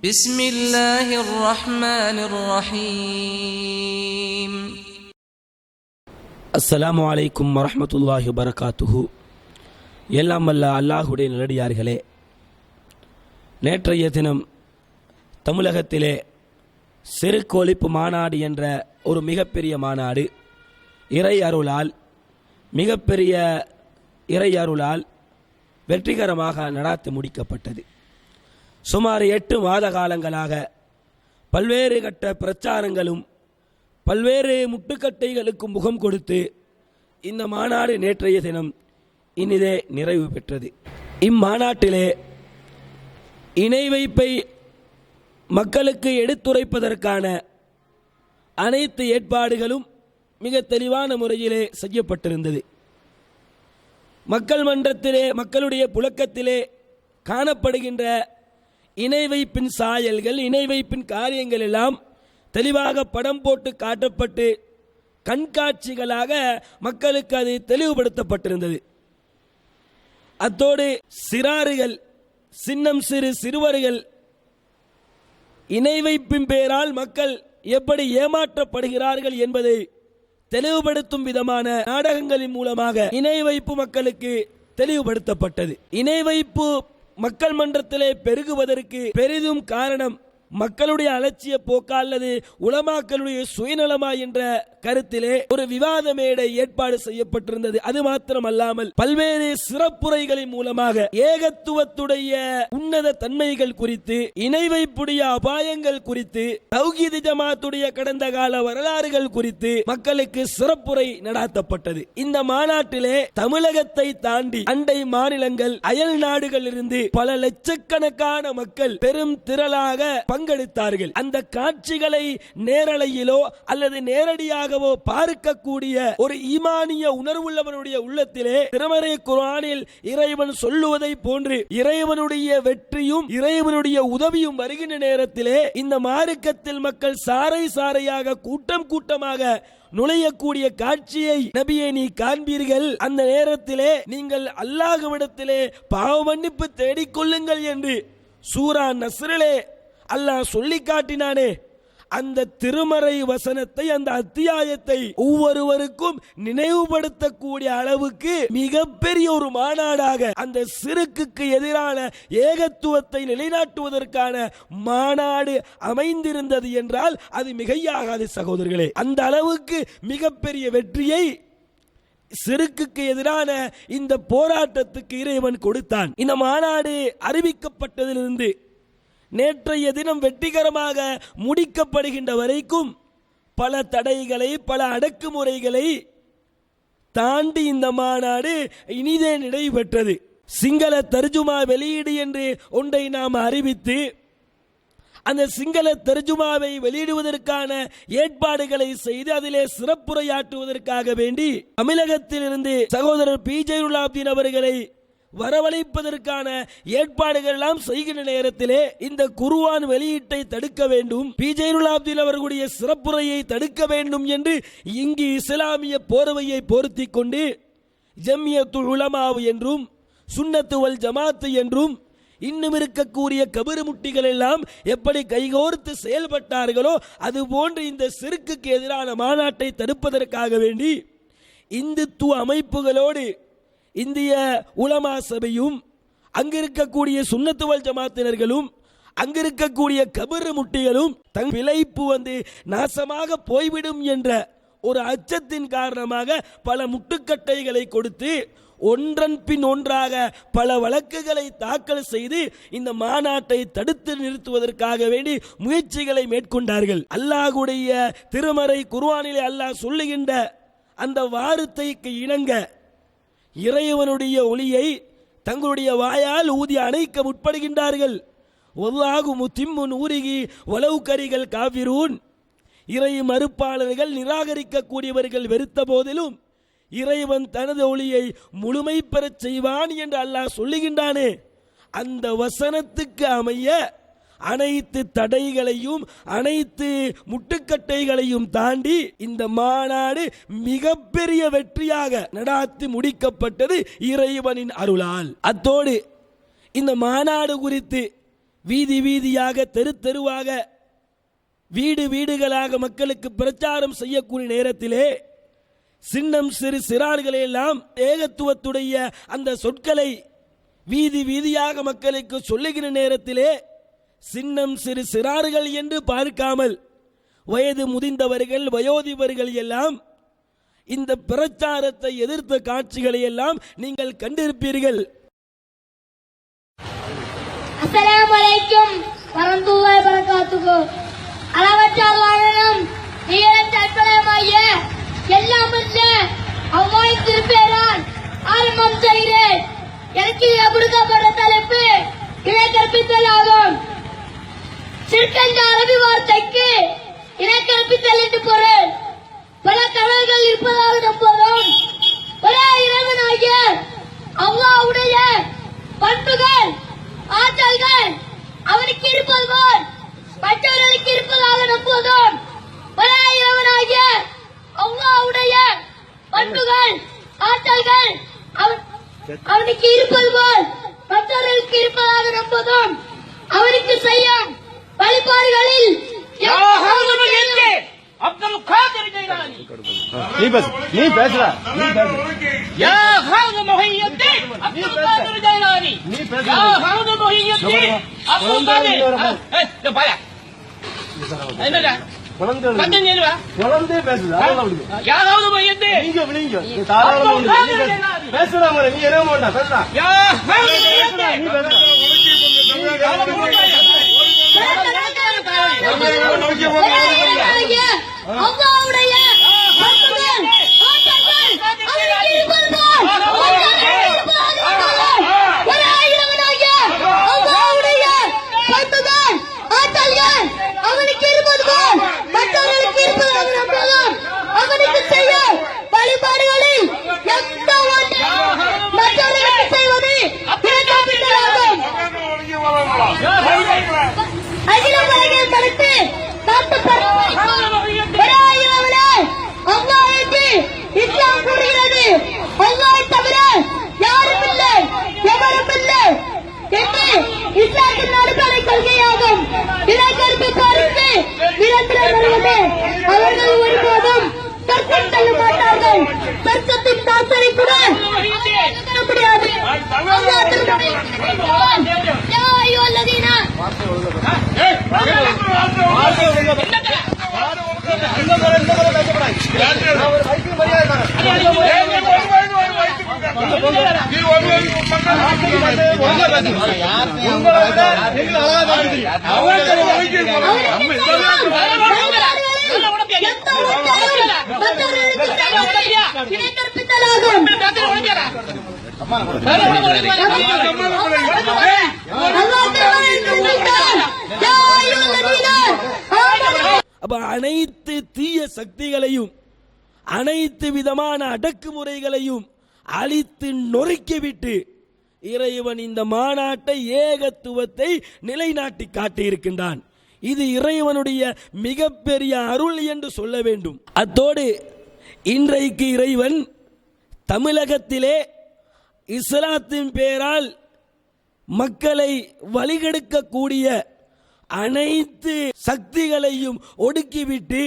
بسم الله الرحمن الرحيم. அஸ்ஸலாமு அலைக்கும் வரஹ்மத்துல்லாஹி வபரகாத்துஹு. எல்லாம் வல்ல அல்லாஹுடைய நல்லடியார்களே, நேற்றைய தினம் தமிழகத்திலே செருக்கு ஒழிப்பு மாநாடு என்ற ஒரு மிகப்பெரிய மாநாடு மிகப்பெரிய இறை அருளால் வெற்றிகரமாக நடாத்தி முடிக்கப்பட்டது. சுமார் 8 மாத காலங்களாக பல்வேறு கட்ட பிரச்சாரங்களும் பல்வேறு முட்டுக்கட்டைகளுக்கும் முகம் கொடுத்து இந்த மாநாடு நேற்றைய தினம் இனிதே நிறைவு பெற்றது. இம்மாநாட்டிலே இணை வைப்பை மக்களுக்கு எடுத்துரைப்பதற்கான அனைத்து ஏற்பாடுகளும் மிக தெளிவான முறையிலே செய்யப்பட்டிருந்தது. மக்கள் மன்றத்திலே, மக்களுடைய புழக்கத்திலே காணப்படுகின்ற இணை வைப்பின் சாயல்கள், இணை வைப்பின் காரியங்கள் எல்லாம் தெளிவாக படம் போட்டு காட்டப்பட்டு கண்காட்சிகளாக மக்களுக்கு அது தெளிவுபடுத்தப்பட்டிருந்தது. அத்தோடு சிறார்கள், சிறுவர்கள் இணை வைப்பின் பெயரால் மக்கள் எப்படி ஏமாற்றப்படுகிறார்கள் என்பதை தெளிவுபடுத்தும் விதமான நாடகங்களின் மூலமாக இணை வைப்பு மக்களுக்கு தெளிவுபடுத்தப்பட்டது. இணை வைப்பு மக்கள் மன்றத்திலே பெருகுவதற்கு பெரிதும் காரணம் மக்களுடைய அலட்சிய போக்கா அல்லது உலமாக்களுடைய சுயநலமா என்ற கருத்திலே ஒரு விவாத மேடை ஏற்பாடு செய்யப்பட்டிருந்தது. அது மாத்திரமல்லாமல் பல்வேறு சிறப்புரைகளின் மூலமாக ஏகத்துவத்துடைய உன்னத தன்மைகள் குறித்து, இணை வைப்புடைய அபாயங்கள் குறித்து, தௌஹீத் ஜமாத்துடைய கடந்த கால வரலாறுகள் குறித்து மக்களுக்கு சிறப்புரை நடாத்தப்பட்டது. இந்த மாநாட்டிலே தமிழகத்தை தாண்டி அண்டை மாநிலங்கள், அயல் நாடுகளில் இருந்து பல லட்சக்கணக்கான மக்கள் பெரும் திரளாக பங்கெடுத்தார்கள். அந்த காட்சிகளை நேரலையிலோ அல்லது நேரடியாகவோ பார்க்கக்கூடிய ஒரு ஈமானிய உணர்வுள்ளவனுடைய உள்ளத்திலே திருமறை குர்ஆனில் இறைவன் சொல்லுவதை போன்று இறைவனுடைய வெற்றியும் இறைவனுடைய உதவியும் வருகின்ற நேரத்திலே இந்த மார்க்கத்தில் மக்கள் சாறை சாறையாக, கூட்டம் கூட்டமாக நுழையக்கூடிய காட்சியை நபியே நீ காண்பீர்கள். அந்த நேரத்திலே நீங்கள் அல்லாஹ்விடத்திலே பாவ மன்னிப்பு தேடிக்கொள்ளுங்கள் என்று சூரா நஸ்ரிலே அல்லாஹ் சொல்லி காட்டினானே, அந்த திருமறை வசனத்தை, அந்த அத்தியாயத்தை ஒவ்வொருவருக்கும் நினைவுபடுத்தக்கூடிய அளவுக்கு மிகப்பெரிய ஒரு மாநாடாக, அந்த சிறுக்குக்கு எதிரான ஏகத்துவத்தை நிலைநாட்டுவதற்கான மாநாடு அமைந்திருந்தது என்றால் அது மிகையாகாது சகோதரர்களே. அந்த அளவுக்கு மிகப்பெரிய வெற்றியை சிறுக்குக்கு எதிரான இந்த போராட்டத்துக்கு இறைவன் கொடுத்தான். இந்த மாநாடு அறிவிக்கப்பட்டதிலிருந்து நேற்றைய தினம் வெற்றிகரமாக முடிக்கப்படுகின்ற வரைக்கும் பல தடைகளை, பல அடக்குமுறைகளை தாண்டி இந்த மாநாடு இனிதே நடைபெற்றது. சிங்கள தர்ஜுமா வெளியீடு என்று ஒன்றை நாம் அறிவித்து அந்த சிங்கள தர்ஜுமாவை வெளியிடுவதற்கான ஏற்பாடுகளை செய்து அதிலே சிறப்புரையாற்றுவதற்காக வேண்டி தமிழகத்திலிருந்து சகோதரர் பி.ஜெ. அவர்களை வரவழைப்பதற்கான ஏற்பாடுகள் எல்லாம் செய்கின்ற நேரத்திலே இந்த குர்ஆன் வெளியீட்டை தடுக்க வேண்டும், பி.ஜெ. அவர்களுடைய சிறப்புரையை தடுக்க வேண்டும் என்று இங்கு இஸ்லாமிய போர்வையை போர்த்தி கொண்டு ஜம்மியத்துல் உலமா என்றும் சுன்னத்து வல் ஜமாத் என்றும் இன்னும் இருக்கக்கூடிய கபறு முட்டிகள் எல்லாம் எப்படி கைகோர்த்து செயல்பட்டார்களோ அதுபோன்று இந்த சிறுக்குக்கு எதிரான மாநாட்டை தடுப்பதற்காக வேண்டி இந்துத்துவ அமைப்புகளோடு இந்திய உலமா சபையும், அங்கிருக்கக்கூடிய சுன்னத்து வல் ஜமாத்தினர்களும், அங்கிருக்கக்கூடிய கபறு முட்டிகளும் தன் பிழைப்பு நாசமாக போய்விடும் என்ற ஒரு அச்சத்தின் காரணமாக பல முட்டுக்கட்டைகளை கொடுத்து ஒன்றன் பின் ஒன்றாக பல வழக்குகளை தாக்கல் செய்து இந்த மாநாட்டை தடுத்து நிறுத்துவதற்காக வேண்டி முயற்சிகளை மேற்கொண்டார்கள். அல்லாஹ்வுடைய திருமறை குர்ஆனிலே அல்லாஹ் சொல்லுகின்ற அந்த வார்த்தைக்கு இணங்க இறைவனுடைய ஒளியை தங்களுடைய வாயால் ஊதி அணைக்க முற்படுகின்றார்கள். வல்லாஹு முத்திம்மு நூரிஹி வலவ் கரிஹல் காஃபிரூன். இறை மறுப்பாளர்கள், நிராகரிக்கக்கூடியவர்கள் வெறுத்த போதிலும் இறைவன் தனது ஒளியை முழுமை பெறச் செய்வான் என்று அல்லாஹ் சொல்லுகின்றானே, அந்த வசனத்துக்கு அமைய அனைத்து தடைகளையும் அனைத்து முட்டுக்கட்டைகளையும் தாண்டி இந்த மாநாடு மிகப்பெரிய வெற்றியாக நடாத்தி முடிக்கப்பட்டது இறைவனின் அருளால். அத்தோடு இந்த மாநாடு குறித்து வீதி வீதியாக தெரு தெருவாக வீடு வீடுகளாக மக்களுக்கு பிரச்சாரம் செய்யக்கூடிய நேரத்திலே சின்னம் சிறு சிறார்களை எல்லாம் ஏகத்துவத்துடைய அந்த சொற்களை வீதி வீதியாக மக்களுக்கு சொல்லுகிற நேரத்திலே சின்னம் சிறு சிறார்கள் என்று பார்க்காமல் வயது முதிர்ந்தவர்கள் வயோதிபர்கள் எல்லாம் இந்த பிரச்சாரத்தை எதிர்த்த காட்சிகளை எல்லாம் நீங்கள் கண்டிருப்பீர்கள். அஸ்ஸலாமு அலைக்கும் வரஹ்மத்துல்லாஹி வபரகாத்துஹு. அளவற்ற அல்லாஹ்வின் நிகரற்ற அற்புதமாகிய எல்லாம் வல்ல அல்லாஹ்வின் திருப்பெயரால் ஆரம்பம் செய்கிறேன். எனக்கு கொடுக்கப்பட்ட தலைப்பு இணை கற்பித்தல் ஆகும். ஷிர்க் என்ற அரபி வார்த்தைக்கு இணை கற்பித்தல் என்று பொருள். பல கடவுள்கள் இருப்பதாக நம்புகிறோம். ஒரே இறைவனாகிய அல்லாஹ்வுடைய பண்புகள் ஆற்றல்கள் அவனுக்கு இருப்பது போல் மற்றவர்களுக்கு இருப்பதாக நம்புவதும் ஒரே இறைவனாகிய அல்லாஹ்வுடைய பண்புகள் ஆற்றல்கள் அவனுக்கு இருப்பது போல் மற்றவர்களுக்கு இருப்பதாக நம்புவதும் அவனுக்கு செய்யும் வழிபாடுகளில் அப்துல் காதிர் ஜைலானி நீ பேசுற யா ஹவுது முஹிய்யத்தீன் அப்துல் காதிர் ஜைலானி யா ஹவுது முஹிய்யத்தீன் அப்துல் காதிர் பாயா என்னடா குழந்தை பேசுதா யா ஹவுது முஹிய்யத்தீன் நீங்க விளிங்க தாராளமா பேசுறா மர நீ என்ன பண்ணா பேசுறா யா ஹவுது முஹிய்யத்தீன் நீ பேசுறா அல்லாஹ்வுடைய பண்புகள் ஆற்றல்கள் அவனுக்கு இருப்பது போல் ஒரே இறைவனாகிய அல்லாஹ்வுடைய பண்புகள் ஆற்றல்கள் அவனுக்கு இருப்பது போல் மற்றவர்களுக்கு இருப்பதாக நம்புவதும் அவனுக்கு செய்யும் வழிபாடுகளில் எந்த ஒன்றையும் மற்றவர்களுக்கு செய்வது இணை அகில உலகில் படைத்து இஸ்லாம் கூறுகிறது அல்லாஹ்வை தவிர யாரும் இல்லை எவரும் இல்லை என்று இஸ்லாத்தின் அடிப்படை கொள்கையாகும். இணை கற்பிப்போருக்கு நிரந்தரம் வருவது அவர்கள் ஒருபோதும் தர்க்கம் செல்ல மாட்டார்கள். தர்க்கத்தின் தாசரை கூட முடியாது. அப்ப அனைத்து தீய சக்திகளையும் அனைத்து விதமான அடக்குமுறைகளையும் அழித்து நொறுக்கிவிட்டு இறைவன் இந்த மாநாட்டை ஏகத்துவத்தை நிலைநாட்டி காட்டியிருக்கின்றான். இது இறைவனுடைய மிகப்பெரிய அருள் என்று சொல்ல வேண்டும். அத்தோடு இன்றைக்கு இறைவன் தமிழகத்திலே இஸ்லாத்தின் பெயரால் மக்களை வழிகெடுக்கக்கூடிய அனைத்து சக்திகளையும் ஒடுக்கிவிட்டு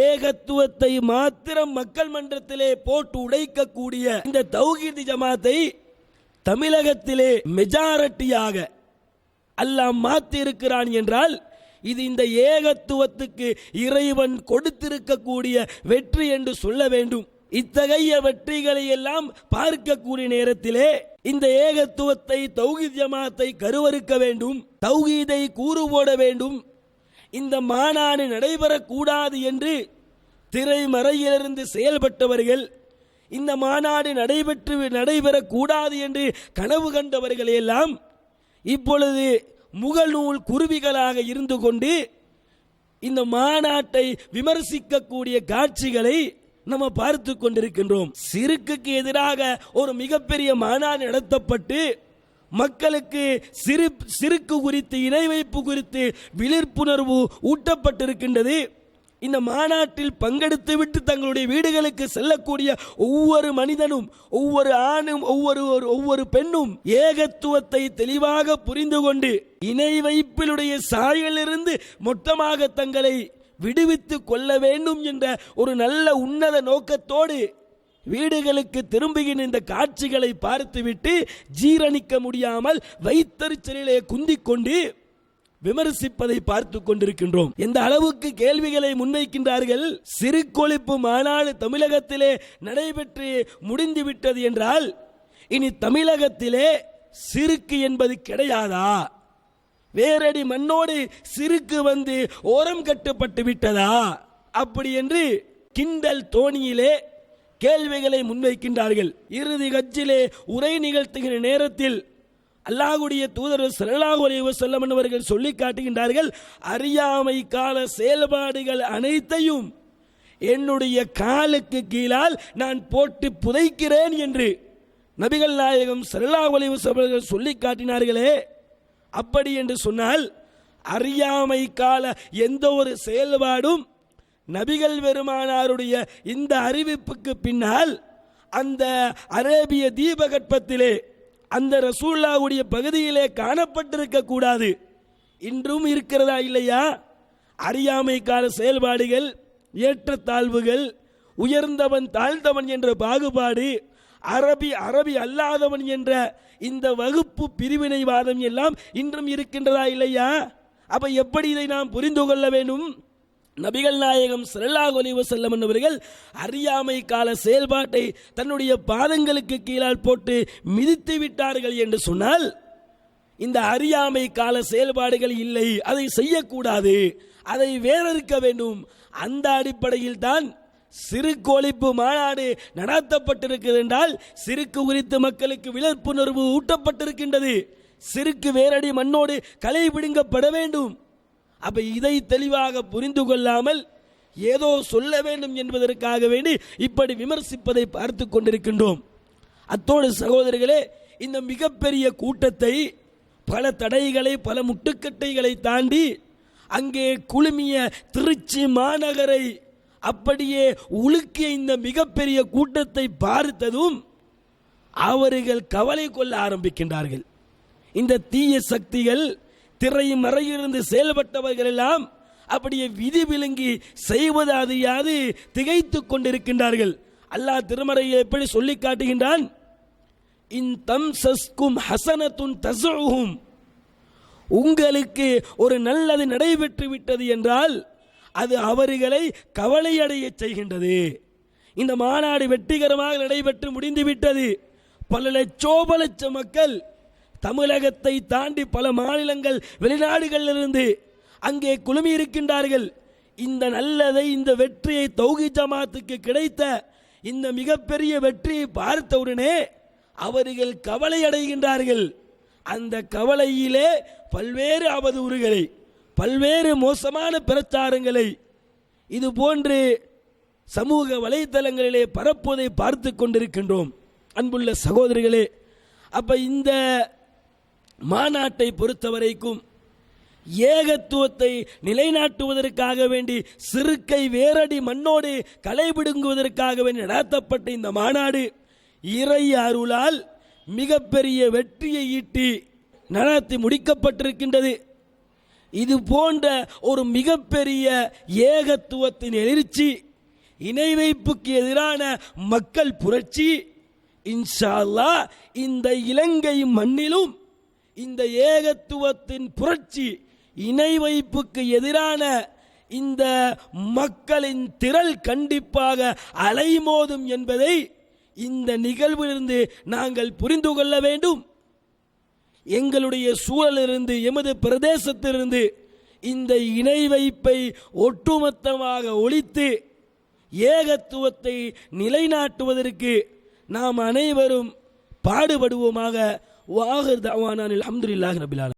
ஏகத்துவத்தை மாத்திரம் மக்கள் மன்றத்திலே போட்டு உடைக்கக்கூடிய இந்த தௌஹீத் ஜமாத்தை தமிழகத்திலே மெஜாரிட்டியாக அல்லாஹ் மாற்றி இருக்கிறான் என்றால் இது இந்த ஏகத்துவத்துக்கு இறைவன் கொடுத்திருக்கக்கூடிய வெற்றி என்று சொல்ல வேண்டும். இத்தகைய வெற்றிகளை எல்லாம் பார்க்கக்கூடிய நேரத்திலே இந்த ஏகத்துவத்தை தௌஹீத் ஜமாத்தை கருவறுக்க வேண்டும், தௌஹீதை கூறு போட வேண்டும், இந்த மாநாடு நடைபெறக்கூடாது என்று திரைமறையிலிருந்து செயல்பட்டவர்கள், இந்த மாநாடு நடைபெறக்கூடாது என்று கனவு கண்டவர்கள் எல்லாம் இப்பொழுது முகநூல் குருவிகளாக இருந்து கொண்டு இந்த மாநாட்டை விமர்சிக்கக்கூடிய காட்சிகளை நம்ம பார்த்து கொண்டிருக்கின்றோம். சிறுக்குக்கு எதிராக ஒரு மிகப்பெரிய மாநாடு நடத்தப்பட்டு மக்களுக்கு சிறுக்கு குறித்து இணை வைப்பு குறித்து விழிப்புணர்வு ஊட்டப்பட்டிருக்கின்றது. இந்த மாநாட்டில் பங்கெடுத்துவிட்டு தங்களுடைய வீடுகளுக்கு செல்லக்கூடிய ஒவ்வொரு மனிதனும், ஒவ்வொரு ஆணும், ஒவ்வொரு பெண்ணும் ஏகத்துவத்தை தெளிவாக புரிந்து கொண்டு இணை வைப்பிலுடைய சாயலிலிருந்து மொத்தமாக தங்களை விடுவித்துக் கொள்ள வேண்டும் என்ற ஒரு நல்ல உன்னத நோக்கத்தோடு வீடுகளுக்கு திரும்புகின்ற இந்த காட்சிகளை பார்த்துவிட்டு ஜீரணிக்க முடியாமல் வைத்தறிச்சலிலே குந்திக் கொண்டு விமர்சிப்பதை பார்த்து கொண்டிருக்கின்றோம். எந்த அளவுக்கு கேள்விகளை முன்வைக்கின்றார்கள். சிறுகொழிப்பு மாநாடு தமிழகத்திலே நடைபெற்று முடிந்துவிட்டது என்றால் இனி தமிழகத்திலே சிறுக்கு என்பது கிடையாதா? வேரடி மண்ணோடு சிறுக்கு வந்து ஓரம் கட்டப்பட்டு விட்டதா? அப்படி என்று கிண்டல் தோணியிலே கேள்விகளை முன்வைக்கின்றார்கள். இறுதி ஹஜ்ஜிலே உரை நிகழ்த்துகிற நேரத்தில் அல்லாஹ்வுடைய தூதர் ஸல்லல்லாஹு அலைஹி வஸல்லம் அவர்கள் சொல்லி காட்டுகின்றார்கள், அறியாமை கால செயல்பாடுகள் அனைத்தையும் என்னுடைய காலுக்கு கீழால் நான் போட்டு புதைக்கிறேன் என்று நபிகள் நாயகம் ஸல்லல்லாஹு அலைஹி வஸல்லம் அவர்கள் சொல்லி காட்டினார்களே. அப்படி என்று சொன்னால் அறியாமை கால எந்த ஒரு செயல்பாடும் நபிகள் பெருமானாருடைய இந்த அறிவிப்புக்கு பின்னால் அந்த அரேபிய தீபகற்பத்திலே அந்த ரசூலுல்லாஹ்வுடைய பகுதியிலே காணப்பட்டிருக்க கூடாது. இன்றும் இருக்கிறதா இல்லையா? அறியாமை கால செயல்பாடுகள், ஏற்றத்தாழ்வுகள், உயர்ந்தவன் தாழ்ந்தவன் என்ற பாகுபாடு, அரபி அல்லாதவன் என்ற இந்த வகுப்பு பிரிவினைவாதம் எல்லாம் இன்றும் இருக்கின்றதா இல்லையா? அப்ப எப்படி இதை நாம் புரிந்து கொள்ள வேண்டும்? நபிகள் நாயகம் ஸல்லல்லாஹு அலைஹி வஸல்லம் அவர்கள் அறியாமை கால செயல்பாட்டை தன்னுடைய பாதங்களுக்கு கீழால் போட்டு மிதித்து விட்டார்கள் என்று சொன்னால் இந்த அறியாமை கால செயல்பாடுகள் இல்லை, அதை செய்யக்கூடாது, அதை வேறறுக்க வேண்டும். அந்த அடிப்படையில் தான் சிறுகொழிப்பு மாநாடு நடத்தப்பட்டிருக்கிறது என்றால் சிறுக்கு குறித்து மக்களுக்கு விழிப்புணர்வு ஊட்டப்பட்டிருக்கின்றது. சிறுக்கு வேரடி மண்ணோடு களை பிடுங்கப்பட வேண்டும். அப்ப இதை தெளிவாக புரிந்து கொள்ளாமல் ஏதோ சொல்ல வேண்டும் என்பதற்காக வேண்டி இப்படி விமர்சிப்பதை பார்த்து கொண்டிருக்கின்றோம். அத்தோடு சகோதரர்களே, இந்த மிகப்பெரிய கூட்டத்தை பல தடைகளை பல முட்டுக்கட்டைகளை தாண்டி அங்கே குழுமிய திருச்சி மாநகரை அப்படியே உலுக்கிய இந்த மிகப்பெரிய கூட்டத்தை பார்த்ததும் அவர்கள் கவலை கொள்ள ஆரம்பிக்கின்றார்கள். இந்த தீய சக்திகள் திரை மறையிலிருந்து செயல்பட்டவர்கள் எல்லாம் அப்படியே விதி விலங்கி செய்வது அறியாது திகைத்துக் கொண்டிருக்கின்றார்கள். அல்லாஹ் திருமறையில் எப்படி சொல்லி காட்டுகின்றான், இன் தம்சஸ்கும் ஹஸனத்துன் தஸுஹும், உங்களுக்கு ஒரு நல்லது நடைபெற்று விட்டது என்றால் அது அவர்களை கவலையடைய செய்கின்றது. இந்த மாநாடு வெற்றிகரமாக நடைபெற்று முடிந்துவிட்டது. பல லட்ச மக்கள் தமிழகத்தை தாண்டி பல மாநிலங்கள் வெளிநாடுகளிலிருந்து அங்கே குழுமி இருக்கின்றார்கள். இந்த நல்லதை, இந்த வெற்றியை, தௌஹீத் ஜமாத்துக்கு கிடைத்த இந்த மிகப்பெரிய வெற்றியை பார்த்தவுடனே அவர்கள் கவலை அடைகின்றார்கள். அந்த கவலையிலே பல்வேறு அவதூறுகளை, பல்வேறு மோசமான பிரச்சாரங்களை இது போன்று சமூக வலைதளங்களிலே பரப்புவதை பார்த்து கொண்டிருக்கின்றோம். அன்புள்ள சகோதரிகளே, அப்ப இந்த மாநாட்டை பொறுத்தவரைக்கும் ஏகத்துவத்தை நிலைநாட்டுவதற்காக வேண்டி சிறுக்கை வேரடி மண்ணோடு களைபிடுங்குவதற்காக வேண்டி நடத்தப்பட்ட இந்த மாநாடு இறை அருளால் மிகப்பெரிய வெற்றியை ஈட்டி நடத்தி முடிக்கப்பட்டிருக்கின்றது. இது போன்ற ஒரு மிகப்பெரிய ஏகத்துவத்தின் எழுச்சி, இணை வைப்புக்கு எதிரான மக்கள் புரட்சி இன்ஷா அல்லாஹ் இந்த இலங்கை மண்ணிலும் இந்த ஏகத்துவத்தின் புரட்சி, இணை வைப்புக்கு எதிரான இந்த மக்களின் திரள் கண்டிப்பாக அலைமோதும் என்பதை இந்த நிகழ்விலிருந்து நாங்கள் புரிந்து கொள்ள வேண்டும். எங்களுடைய சூழலிலிருந்து, எமது பிரதேசத்திலிருந்து இந்த இணை வைப்பை ஒட்டுமொத்தமாக ஒழித்து ஏகத்துவத்தை நிலைநாட்டுவதற்கு நாம் அனைவரும் பாடுபடுவோமாக. வாஹிர் தஅவானா அல்ஹம்துலில்லாஹி ரப்பில் ஆலமீன்.